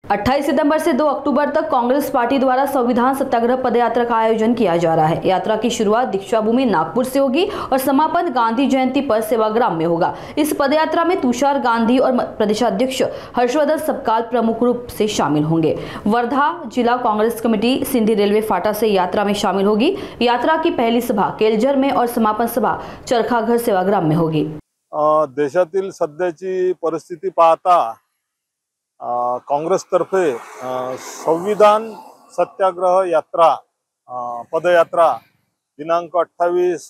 28 सितंबर से 2 अक्टूबर तक कांग्रेस पार्टी द्वारा संविधान सत्याग्रह पदयात्रा का आयोजन किया जा रहा है। यात्रा की शुरुआत दीक्षा भूमि नागपुर से होगी और समापन गांधी जयंती पर सेवाग्राम में होगा। इस पदयात्रा में तुषार गांधी और प्रदेशाध्यक्ष हर्षवर्धन सपकाल प्रमुख रूप से शामिल होंगे। वर्धा जिला कांग्रेस कमेटी सिंधी रेलवे फाटा से यात्रा में शामिल होगी। यात्रा की पहली सभा केलझर में और समापन सभा चरखाघर सेवाग्राम में होगी। देशातील सध्याची परिस्थिती पाहता काँग्रेसतर्फे संविधान सत्याग्रह यात्रा पदयात्रा दिनांक 28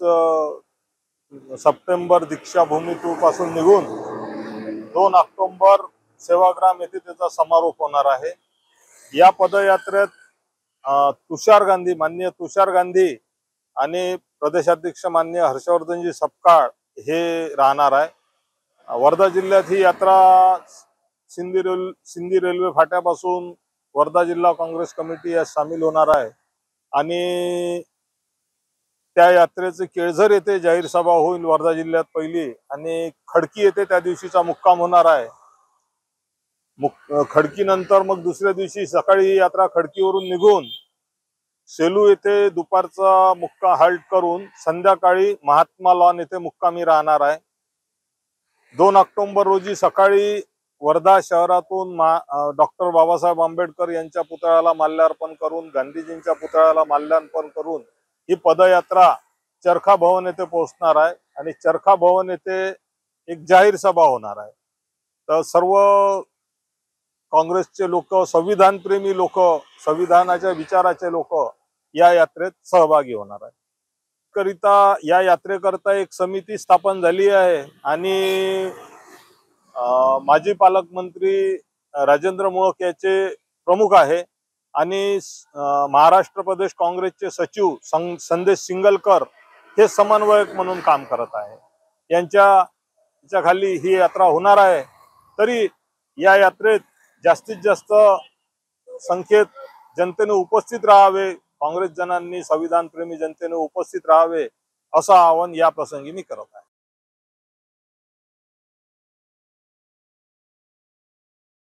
सप्टेंबर दीक्षाभूमीपासून निघून 2 ऑक्टोबर सेवाग्राम येथे त्याचा समारोप होणार आहे। या पदयात्रेत माननीय तुषार गांधी आणि प्रदेशाध्यक्ष माननीय हर्षवर्धनजी सपकाळ हे राहणार आहे। वर्धा जिल्ह्यात ही यात्रा सिंधी रेल्वे फाट्यापासून वर्धा जिल्हा काँग्रेस कमिटी यात सामील होणार आहे आणि त्या यात्रेचे केळझर येथे जाहीर सभा होईल वर्धा जिल्ह्यात पहिली, आणि खडकी येथे त्या दिवशीचा मुक्काम होणार आहे। खडकी नंतर मग दुसऱ्या दिवशी सकाळी ही यात्रा खडकीवरून निघून सेलू येथे दुपारचा मुक्काम हाल्ट करून संध्याकाळी महात्मा लॉन येथे मुक्कामी राहणार आहे। 2 ऑक्टोबर रोजी सकाळी वर्धा शहरातून डॉक्टर बाबासाहेब आंबेडकर यांच्या पुतळ्याला माल्यार्पण करून गांधीजींच्या पुतळ्याला माल्यार्पण करून ही पदयात्रा चरखा भवन येथे पोहोचणार आहे आणि चरखा भवन येथे एक जाहीर सभा होणार आहे। तर सर्व काँग्रेसचे लोक, संविधान प्रेमी लोक, संविधानाच्या विचाराचे लोक या यात्रेत सहभागी होणार आहेत। करिता या यात्रेकरता एक समिती स्थापन झाली आहे आणि माजी पालकमंत्री राजेंद्र मोळक याचे प्रमुख आहे आणि महाराष्ट्र प्रदेश काँग्रेसचे सचिव संदेश सिंगलकर हे समन्वयक म्हणून काम करत आहे। यांच्या खाली ही यात्रा होणार आहे। तरी या यात्रेत जास्तीत जास्त संख्येत जनतेने उपस्थित राहावे, काँग्रेस जनांनी, संविधान प्रेमी जनतेने उपस्थित राहावे असं आवाहन या प्रसंगी मी करत आहे।